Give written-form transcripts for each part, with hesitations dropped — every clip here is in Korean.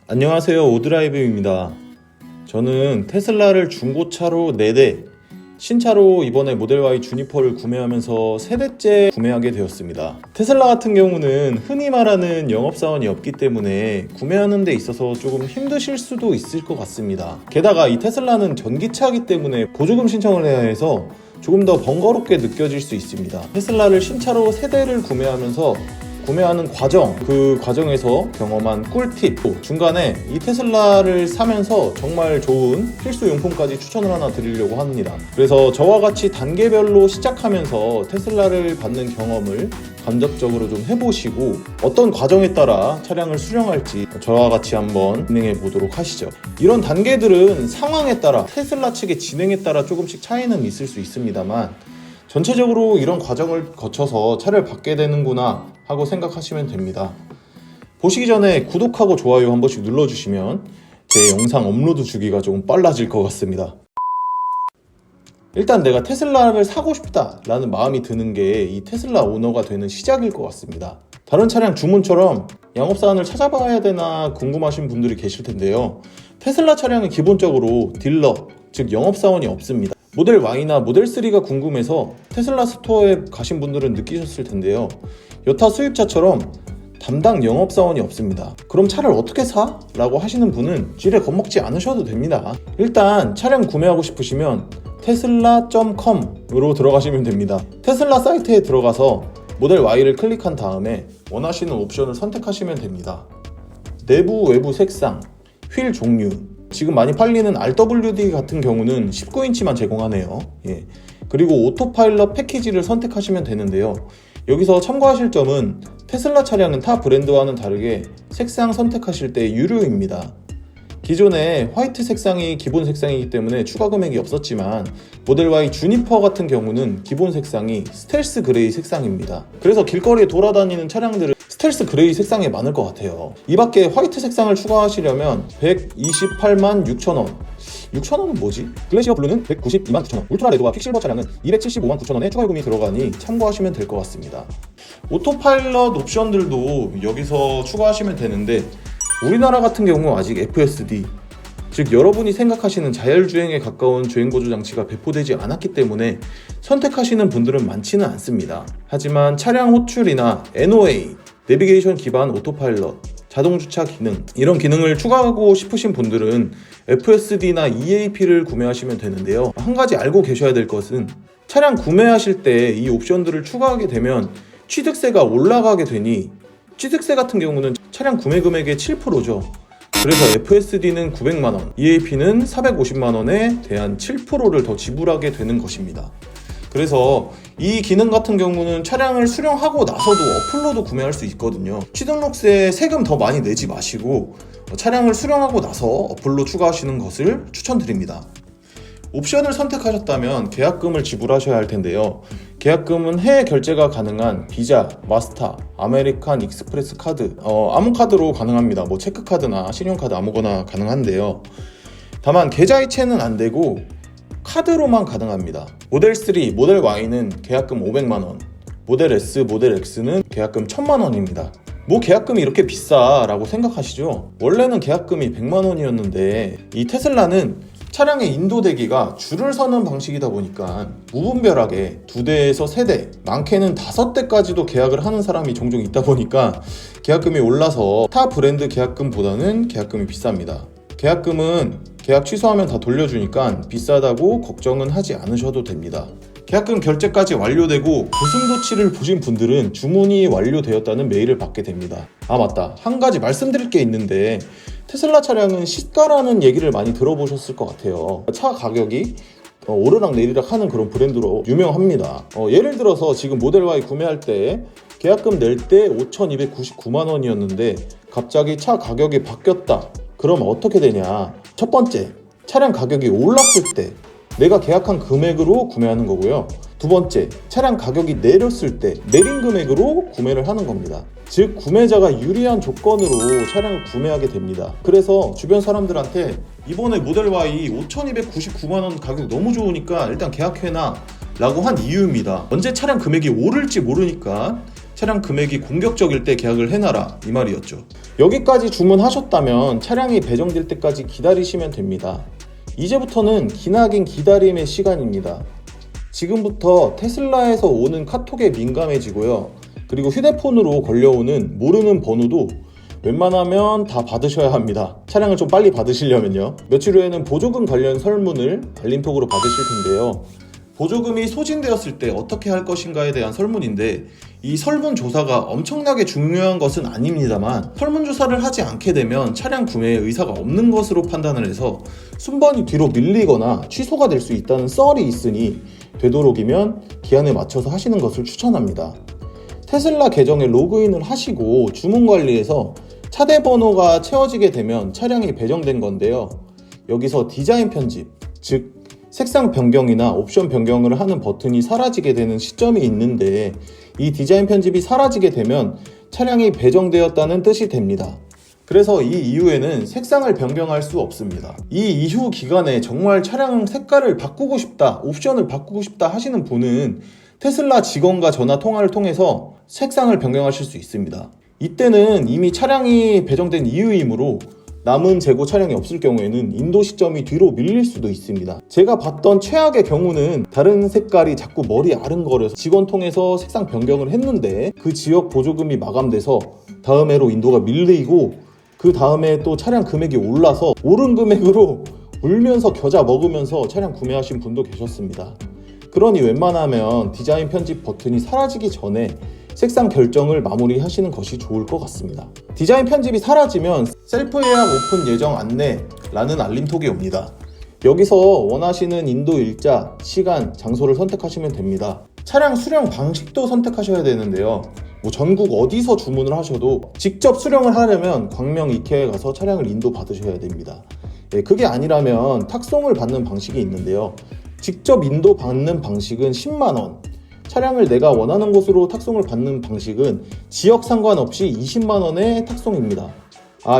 안녕하세요, 오드라이브입니다. 저는 테슬라를 중고차로 4대, 신차로 이번에 모델 Y 주니퍼를 구매하면서 세대째 구매하게 되었습니다. 테슬라 같은 경우는 흔히 말하는 영업사원이 없기 때문에 구매하는 데 있어서 조금 힘드실 수도 있을 것 같습니다. 게다가 이 테슬라는 전기차이기 때문에 보조금 신청을 해야 해서 조금 더 번거롭게 느껴질 수 있습니다. 테슬라를 신차로 세대를 구매하면서 구매하는 과정, 그 과정에서 경험한 꿀팁, 또 중간에 이 테슬라를 사면서 정말 좋은 필수 용품까지 추천을 하나 드리려고 합니다. 그래서 저와 같이 단계별로 시작하면서 테슬라를 받는 경험을 간접적으로 좀 해보시고 어떤 과정에 따라 차량을 수령할지 저와 같이 한번 진행해 보도록 하시죠. 이런 단계들은 상황에 따라 테슬라 측의 진행에 따라 조금씩 차이는 있을 수 있습니다만 전체적으로 이런 과정을 거쳐서 차를 받게 되는구나 하고 생각하시면 됩니다. 보시기 전에 구독하고 좋아요 한 번씩 눌러주시면 제 영상 업로드 주기가 조금 빨라질 것 같습니다. 일단 내가 테슬라를 사고 싶다 라는 마음이 드는 게 이 테슬라 오너가 되는 시작일 것 같습니다. 다른 차량 주문처럼 영업사원을 찾아봐야 되나 궁금하신 분들이 계실 텐데요. 테슬라 차량은 기본적으로 딜러, 즉 영업사원이 없습니다. 모델 Y나 모델 3가 궁금해서 테슬라 스토어에 가신 분들은 느끼셨을 텐데요. 여타 수입차처럼 담당 영업사원이 없습니다. 그럼 차를 어떻게 사? 라고 하시는 분은 지레 겁먹지 않으셔도 됩니다. 일단 차량 구매하고 싶으시면 tesla.com으로 들어가시면 됩니다. 테슬라 사이트에 들어가서 모델 Y를 클릭한 다음에 원하시는 옵션을 선택하시면 됩니다. 내부, 외부 색상, 휠 종류, 지금 많이 팔리는 RWD 같은 경우는 19인치만 제공하네요. 그리고 오토파일럿 패키지를 선택하시면 되는데요. 여기서 참고하실 점은 테슬라 차량은 타 브랜드와는 다르게 색상 선택하실 때 유료입니다. 기존에 화이트 색상이 기본 색상이기 때문에 추가 금액이 없었지만 모델 Y 주니퍼 같은 경우는 기본 색상이 스텔스 그레이 색상입니다. 그래서 길거리에 돌아다니는 차량들은 스텔스 그레이 색상이 많을 것 같아요. 이 밖에 화이트 색상을 추가하시려면 128만 6천원 6천원은 뭐지? 글래시어 블루는 192만 9천원, 울트라 레드와 퀵실버 차량은 275만 9천원의 추가 요금이 들어가니 참고하시면 될 것 같습니다. 오토파일럿 옵션들도 여기서 추가하시면 되는데 우리나라 같은 경우 아직 FSD, 즉 여러분이 생각하시는 자율주행에 가까운 주행보조 장치가 배포되지 않았기 때문에 선택하시는 분들은 많지는 않습니다. 하지만 차량 호출이나 NOA, 내비게이션 기반 오토파일럿, 자동주차 기능, 이런 기능을 추가하고 싶으신 분들은 FSD나 EAP를 구매하시면 되는데요. 한 가지 알고 계셔야 될 것은 차량 구매하실 때 이 옵션들을 추가하게 되면 취득세가 올라가게 되니 취득세 같은 경우는 차량 구매 금액의 7%죠. 그래서 FSD는 900만원, EAP는 450만원에 대한 7%를 더 지불하게 되는 것입니다. 그래서 이 기능 같은 경우는 차량을 수령하고 나서도 어플로도 구매할 수 있거든요. 취등록세 세금 더 많이 내지 마시고 차량을 수령하고 나서 어플로 추가하시는 것을 추천드립니다. 옵션을 선택하셨다면 계약금을 지불하셔야 할 텐데요. 계약금은 해외 결제가 가능한 비자, 마스터, 아메리칸 익스프레스 카드, 아무 카드로 가능합니다. 뭐 체크카드나 신용카드 아무거나 가능한데요. 다만 계좌이체는 안 되고 카드로만 가능합니다. 모델 3, 모델 Y는 계약금 500만원, 모델 S, 모델 X는 계약금 1000만원입니다. 뭐 계약금이 이렇게 비싸 라고 생각하시죠? 원래는 계약금이 100만원이었는데 이 테슬라는 차량의 인도대기가 줄을 서는 방식이다 보니까 무분별하게 2대에서 3대, 많게는 5대까지도 계약을 하는 사람이 종종 있다 보니까 계약금이 올라서 타 브랜드 계약금보다는 계약금이 비쌉니다. 계약금은 계약 취소하면 다 돌려주니까 비싸다고 걱정은 하지 않으셔도 됩니다. 계약금 결제까지 완료되고 고승도치를 보신 분들은 주문이 완료되었다는 메일을 받게 됩니다. 아 맞다, 한 가지 말씀드릴 게 있는데 테슬라 차량은 시가라는 얘기를 많이 들어보셨을 것 같아요. 차 가격이 오르락 내리락 하는 그런 브랜드로 유명합니다. 예를 들어서 지금 모델 Y 구매할 때 계약금 낼 때 5,299만원이었는데 갑자기 차 가격이 바뀌었다. 그럼 어떻게 되냐? 첫 번째, 차량 가격이 올랐을 때 내가 계약한 금액으로 구매하는 거고요. 두 번째, 차량 가격이 내렸을 때 내린 금액으로 구매를 하는 겁니다. 즉 구매자가 유리한 조건으로 차량을 구매하게 됩니다. 그래서 주변 사람들한테 이번에 모델 Y 5,299만원 가격 너무 좋으니까 일단 계약해놔 라고 한 이유입니다. 언제 차량 금액이 오를지 모르니까 차량 금액이 공격적일 때 계약을 해놔라 이 말이었죠. 여기까지 주문하셨다면 차량이 배정될 때까지 기다리시면 됩니다. 이제부터는 기나긴 기다림의 시간입니다. 지금부터 테슬라에서 오는 카톡에 민감해지고요. 그리고 휴대폰으로 걸려오는 모르는 번호도 웬만하면 다 받으셔야 합니다. 차량을 좀 빨리 받으시려면요. 며칠 후에는 보조금 관련 설문을 알림톡으로 받으실 텐데요. 보조금이 소진되었을 때 어떻게 할 것인가에 대한 설문인데, 이 설문조사가 엄청나게 중요한 것은 아닙니다만 설문조사를 하지 않게 되면 차량 구매에 의사가 없는 것으로 판단을 해서 순번이 뒤로 밀리거나 취소가 될 수 있다는 썰이 있으니 되도록이면 기한에 맞춰서 하시는 것을 추천합니다. 테슬라 계정에 로그인을 하시고 주문 관리에서 차대 번호가 채워지게 되면 차량이 배정된 건데요. 여기서 디자인 편집, 즉 색상 변경이나 옵션 변경을 하는 버튼이 사라지게 되는 시점이 있는데, 이 디자인 편집이 사라지게 되면 차량이 배정되었다는 뜻이 됩니다. 그래서 이 이후에는 색상을 변경할 수 없습니다. 이 이후 기간에 정말 차량 색깔을 바꾸고 싶다, 옵션을 바꾸고 싶다 하시는 분은 테슬라 직원과 전화 통화를 통해서 색상을 변경하실 수 있습니다. 이때는 이미 차량이 배정된 이후이므로 남은 재고 차량이 없을 경우에는 인도 시점이 뒤로 밀릴 수도 있습니다. 제가 봤던 최악의 경우는 다른 색깔이 자꾸 머리 아른거려서 직원 통해서 색상 변경을 했는데 그 지역 보조금이 마감돼서 다음 해로 인도가 밀리고 그 다음에 또 차량 금액이 올라서 오른 금액으로 울면서 겨자 먹으면서 차량 구매하신 분도 계셨습니다. 그러니 웬만하면 디자인 편집 버튼이 사라지기 전에 색상 결정을 마무리하시는 것이 좋을 것 같습니다. 디자인 편집이 사라지면 셀프 예약 오픈 예정 안내라는 알림톡이 옵니다. 여기서 원하시는 인도 일자, 시간, 장소를 선택하시면 됩니다. 차량 수령 방식도 선택하셔야 되는데요. 전국 어디서 주문을 하셔도 직접 수령을 하려면 광명 이케아에 가서 차량을 인도 받으셔야 됩니다. 그게 아니라면 탁송을 받는 방식이 있는데요. 직접 인도 받는 방식은 10만원, 차량을 내가 원하는 곳으로 탁송을 받는 방식은 지역 상관없이 20만원의 탁송입니다.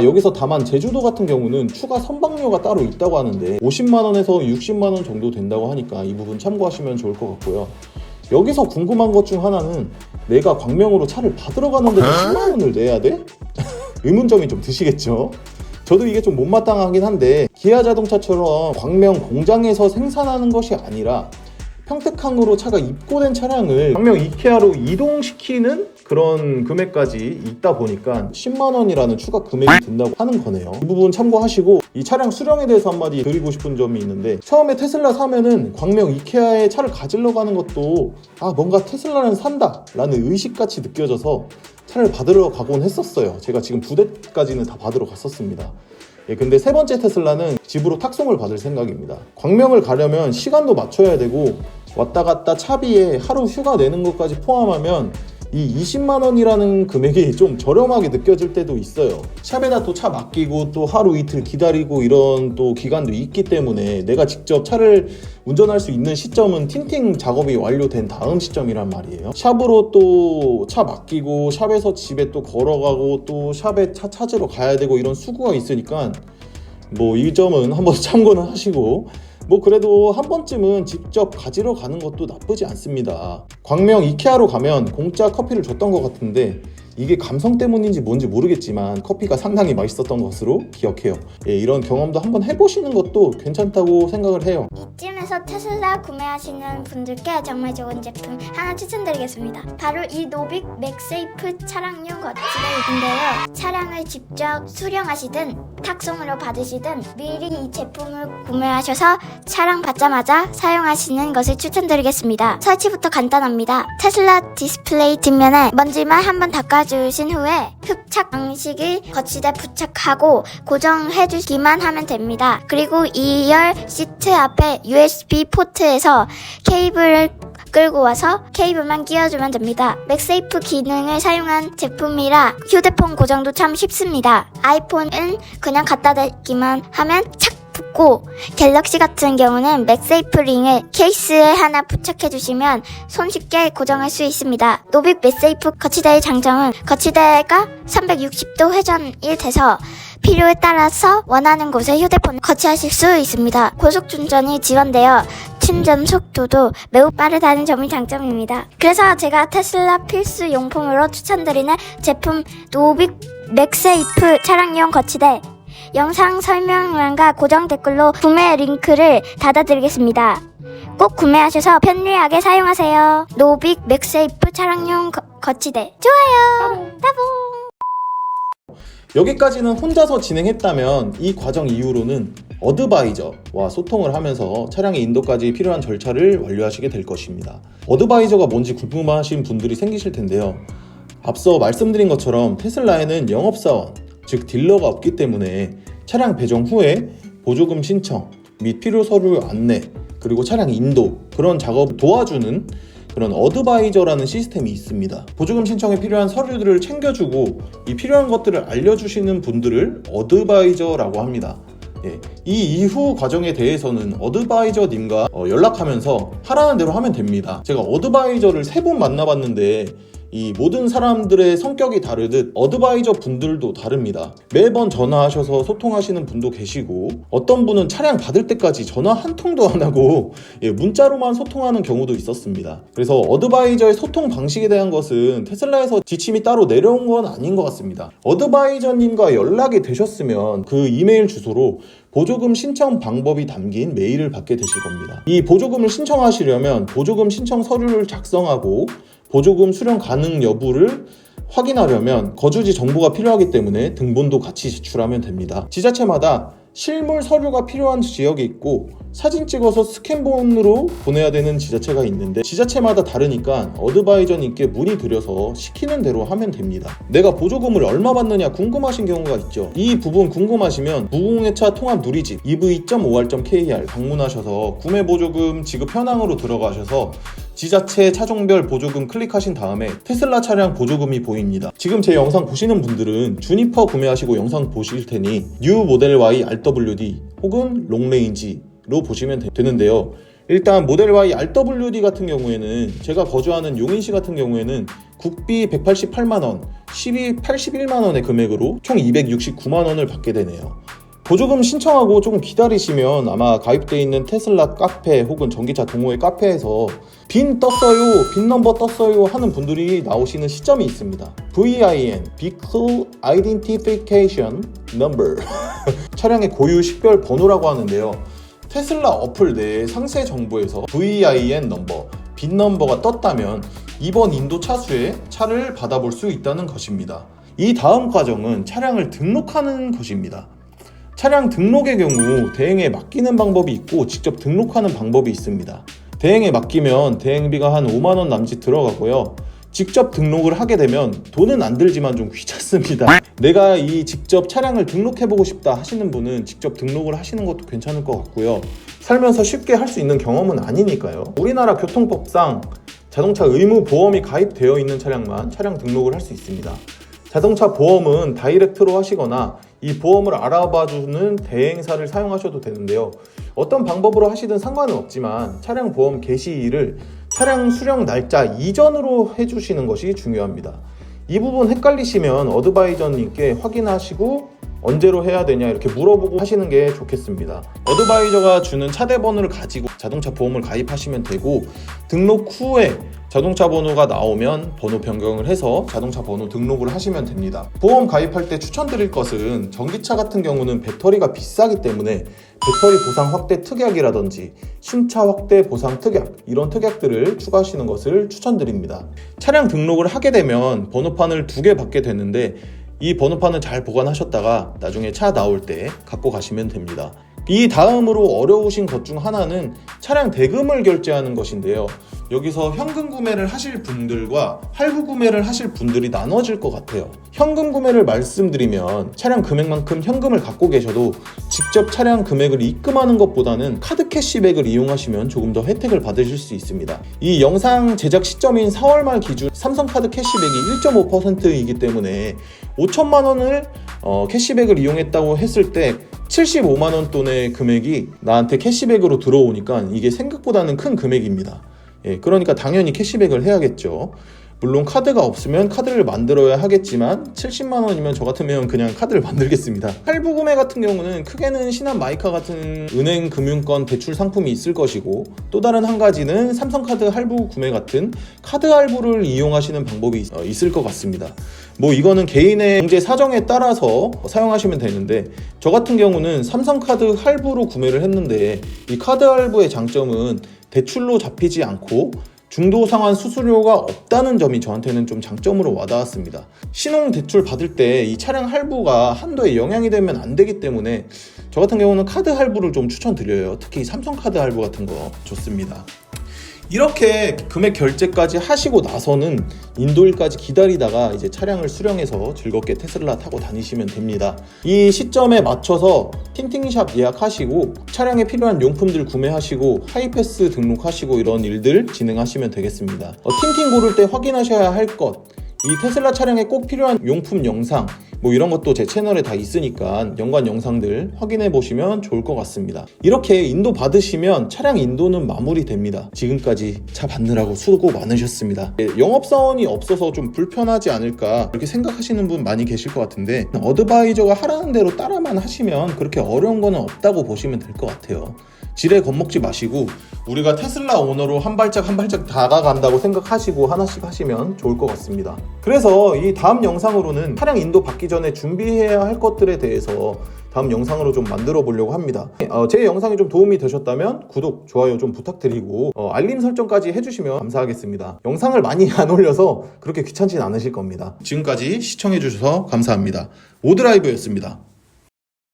여기서 다만 제주도 같은 경우는 추가 선박료가 따로 있다고 하는데 50만원에서 60만원 정도 된다고 하니까 이 부분 참고하시면 좋을 것 같고요. 여기서 궁금한 것 중 하나는 내가 광명으로 차를 받으러 가는데 10만원을 내야 돼? 의문점이 좀 드시겠죠? 저도 이게 좀 못마땅하긴 한데, 기아 자동차처럼 광명 공장에서 생산하는 것이 아니라 평택항으로 차가 입고된 차량을 광명 이케아로 이동시키는 그런 금액까지 있다 보니까 10만원이라는 추가 금액이 든다고 하는 거네요. 이 부분 참고하시고, 이 차량 수령에 대해서 한마디 드리고 싶은 점이 있는데, 처음에 테슬라 사면은 광명 이케아에 차를 가지러 가는 것도 뭔가 테슬라는 산다 라는 의식같이 느껴져서 차를 받으러 가곤 했었어요. 제가 지금 2대까지는 다 받으러 갔었습니다. 근데 세 번째 테슬라는 집으로 탁송을 받을 생각입니다. 광명을 가려면 시간도 맞춰야 되고 왔다 갔다 차비에 하루 휴가 내는 것까지 포함하면 이 20만원이라는 금액이 좀 저렴하게 느껴질 때도 있어요. 샵에다 또 차 맡기고 또 하루 이틀 기다리고 이런 또 기간도 있기 때문에 내가 직접 차를 운전할 수 있는 시점은 틴팅 작업이 완료된 다음 시점이란 말이에요. 샵으로 또 차 맡기고 샵에서 집에 또 걸어가고 또 샵에 차 찾으러 가야 되고 이런 수고가 있으니까 이 점은 한번 참고는 하시고, 그래도 한 번쯤은 직접 가지러 가는 것도 나쁘지 않습니다. 광명 이케아로 가면 공짜 커피를 줬던 것 같은데 이게 감성 때문인지 뭔지 모르겠지만 커피가 상당히 맛있었던 것으로 기억해요. 이런 경험도 한번 해보시는 것도 괜찮다고 생각을 해요. 이쯤에서 테슬라 구매하시는 분들께 정말 좋은 제품 하나 추천드리겠습니다. 바로 이 노빅 맥세이프 차량용 거치대인데요. 차량을 직접 수령하시든 탁송으로 받으시든 미리 이 제품을 구매하셔서 차량 받자마자 사용하시는 것을 추천드리겠습니다. 설치부터 간단합니다. 테슬라 디스플레이 뒷면에 먼지만 한번 닦아주신 후에 흡착 방식의 거치대 부착하고 고정해주기만 하면 됩니다. 그리고 2열 시트 앞에 USB 포트에서 케이블을 끌고 와서 케이블만 끼워주면 됩니다. 맥세이프 기능을 사용한 제품이라 휴대폰 고정도 참 쉽습니다. 아이폰은 그냥 갖다 대기만 하면 착 붙고, 갤럭시 같은 경우는 맥세이프 링을 케이스에 하나 부착해주시면 손쉽게 고정할 수 있습니다. 노빅 맥세이프 거치대의 장점은 거치대가 360도 회전이 돼서 필요에 따라서 원하는 곳에 휴대폰을 거치하실 수 있습니다. 고속 충전이 지원되어 충전 속도도 매우 빠르다는 점이 장점입니다. 그래서 제가 테슬라 필수 용품으로 추천드리는 제품 노빅 맥세이프 차량용 거치대, 영상 설명란과 고정 댓글로 구매 링크를 달아드리겠습니다. 꼭 구매하셔서 편리하게 사용하세요. 노빅 맥세이프 차량용 거치대 좋아요. 따봉. 여기까지는 혼자서 진행했다면 이 과정 이후로는 어드바이저와 소통을 하면서 차량의 인도까지 필요한 절차를 완료하시게 될 것입니다. 어드바이저가 뭔지 궁금하신 분들이 생기실 텐데요. 앞서 말씀드린 것처럼 테슬라에는 영업사원, 즉 딜러가 없기 때문에 차량 배정 후에 보조금 신청 및 필요 서류 안내, 그리고 차량 인도, 그런 작업을 도와주는 그런 어드바이저라는 시스템이 있습니다. 보조금 신청에 필요한 서류들을 챙겨주고 이 필요한 것들을 알려주시는 분들을 어드바이저라고 합니다. 이 이후 과정에 대해서는 어드바이저님과 연락하면서 하라는 대로 하면 됩니다. 제가 어드바이저를 3번 만나봤는데 이 모든 사람들의 성격이 다르듯 어드바이저 분들도 다릅니다. 매번 전화하셔서 소통하시는 분도 계시고, 어떤 분은 차량 받을 때까지 전화 한 통도 안 하고 문자로만 소통하는 경우도 있었습니다. 그래서 어드바이저의 소통 방식에 대한 것은 테슬라에서 지침이 따로 내려온 건 아닌 것 같습니다. 어드바이저님과 연락이 되셨으면 그 이메일 주소로 보조금 신청 방법이 담긴 메일을 받게 되실 겁니다. 이 보조금을 신청하시려면 보조금 신청 서류를 작성하고 보조금 수령 가능 여부를 확인하려면 거주지 정보가 필요하기 때문에 등본도 같이 제출하면 됩니다. 지자체마다 실물 서류가 필요한 지역이 있고 사진 찍어서 스캔본으로 보내야 되는 지자체가 있는데 지자체마다 다르니까 어드바이저님께 문의드려서 시키는 대로 하면 됩니다. 내가 보조금을 얼마 받느냐 궁금하신 경우가 있죠. 이 부분 궁금하시면 무공해차 통합 누리집 ev.or.kr 방문하셔서 구매 보조금 지급 현황으로 들어가셔서 지자체 차종별 보조금 클릭하신 다음에 테슬라 차량 보조금이 보입니다. 지금 제 영상 보시는 분들은 주니퍼 구매하시고 영상 보실 테니 뉴 모델 Y RWD 혹은 롱레인지로 보시면 되는데요. 일단 모델 Y RWD 같은 경우에는 제가 거주하는 용인시 같은 경우에는 국비 188만원, 시비 81만원의 금액으로 총 269만원을 받게 되네요. 보조금 신청하고 조금 기다리시면 아마 가입되어 있는 테슬라 카페 혹은 전기차 동호회 카페에서 빈 떴어요, 빈 넘버 떴어요 하는 분들이 나오시는 시점이 있습니다. VIN, Vehicle Identification Number 차량의 고유 식별 번호라고 하는데요. 테슬라 어플 내 상세 정보에서 VIN 넘버, 빈 넘버가 떴다면 이번 인도 차수에 차를 받아볼 수 있다는 것입니다. 이 다음 과정은 차량을 등록하는 것입니다. 차량 등록의 경우 대행에 맡기는 방법이 있고 직접 등록하는 방법이 있습니다. 대행에 맡기면 대행비가 한 5만원 남짓 들어가고요. 직접 등록을 하게 되면 돈은 안 들지만 좀 귀찮습니다. 내가 이 직접 차량을 등록해보고 싶다 하시는 분은 직접 등록을 하시는 것도 괜찮을 것 같고요. 살면서 쉽게 할 수 있는 경험은 아니니까요. 우리나라 교통법상 자동차 의무 보험이 가입되어 있는 차량만 차량 등록을 할 수 있습니다. 자동차 보험은 다이렉트로 하시거나 이 보험을 알아봐주는 대행사를 사용하셔도 되는데요. 어떤 방법으로 하시든 상관은 없지만 차량 보험 개시일을 차량 수령 날짜 이전으로 해주시는 것이 중요합니다. 이 부분 헷갈리시면 어드바이저님께 확인하시고 언제로 해야 되냐 이렇게 물어보고 하시는 게 좋겠습니다. 어드바이저가 주는 차대 번호를 가지고 자동차 보험을 가입하시면 되고, 등록 후에 자동차 번호가 나오면 번호 변경을 해서 자동차 번호 등록을 하시면 됩니다. 보험 가입할 때 추천드릴 것은 전기차 같은 경우는 배터리가 비싸기 때문에 배터리 보상 확대 특약이라든지 신차 확대 보상 특약, 이런 특약들을 추가하시는 것을 추천드립니다. 차량 등록을 하게 되면 번호판을 2개 받게 되는데 이 번호판을 잘 보관하셨다가 나중에 차 나올 때 갖고 가시면 됩니다. 이 다음으로 어려우신 것 중 하나는 차량 대금을 결제하는 것인데요. 여기서 현금 구매를 하실 분들과 할부 구매를 하실 분들이 나눠질 것 같아요. 현금 구매를 말씀드리면 차량 금액만큼 현금을 갖고 계셔도 직접 차량 금액을 입금하는 것보다는 카드 캐시백을 이용하시면 조금 더 혜택을 받으실 수 있습니다. 이 영상 제작 시점인 4월 말 기준 삼성카드 캐시백이 1.5%이기 때문에 5천만 원을 캐시백을 이용했다고 했을 때 75만원 돈의 금액이 나한테 캐시백으로 들어오니까 이게 생각보다는 큰 금액입니다. 그러니까 당연히 캐시백을 해야겠죠. 물론 카드가 없으면 카드를 만들어야 하겠지만 70만 원이면 저 같으면 그냥 카드를 만들겠습니다. 할부 구매 같은 경우는 크게는 신한 마이카 같은 은행 금융권 대출 상품이 있을 것이고, 또 다른 한 가지는 삼성카드 할부 구매 같은 카드 할부를 이용하시는 방법이 있을 것 같습니다. 뭐 이거는 개인의 경제 사정에 따라서 사용하시면 되는데, 저 같은 경우는 삼성카드 할부로 구매를 했는데, 이 카드 할부의 장점은 대출로 잡히지 않고 중도 상환 수수료가 없다는 점이 저한테는 좀 장점으로 와닿았습니다. 신용 대출 받을 때 이 차량 할부가 한도에 영향이 되면 안 되기 때문에 저 같은 경우는 카드 할부를 좀 추천드려요. 특히 삼성카드 할부 같은 거 좋습니다. 이렇게 금액 결제까지 하시고 나서는 인도일까지 기다리다가 이제 차량을 수령해서 즐겁게 테슬라 타고 다니시면 됩니다. 이 시점에 맞춰서 틴팅샵 예약하시고 차량에 필요한 용품들 구매하시고 하이패스 등록하시고 이런 일들 진행하시면 되겠습니다. 틴팅 고를 때 확인하셔야 할 것, 이 테슬라 차량에 꼭 필요한 용품 영상 뭐 이런 것도 제 채널에 다 있으니까 연관 영상들 확인해 보시면 좋을 것 같습니다. 이렇게 인도 받으시면 차량 인도는 마무리됩니다. 지금까지 차 받느라고 수고 많으셨습니다. 영업사원이 없어서 좀 불편하지 않을까 이렇게 생각하시는 분 많이 계실 것 같은데, 어드바이저가 하라는 대로 따라만 하시면 그렇게 어려운 거는 없다고 보시면 될 것 같아요. 지레 겁먹지 마시고 우리가 테슬라 오너로 한 발짝 한 발짝 다가간다고 생각하시고 하나씩 하시면 좋을 것 같습니다. 그래서 이 다음 영상으로는 차량 인도 받기 전에 준비해야 할 것들에 대해서 다음 영상으로 좀 만들어 보려고 합니다. 제 영상이 좀 도움이 되셨다면 구독, 좋아요 좀 부탁드리고 알림 설정까지 해주시면 감사하겠습니다. 영상을 많이 안 올려서 그렇게 귀찮진 않으실 겁니다. 지금까지 시청해 주셔서 감사합니다. 오드라이브였습니다.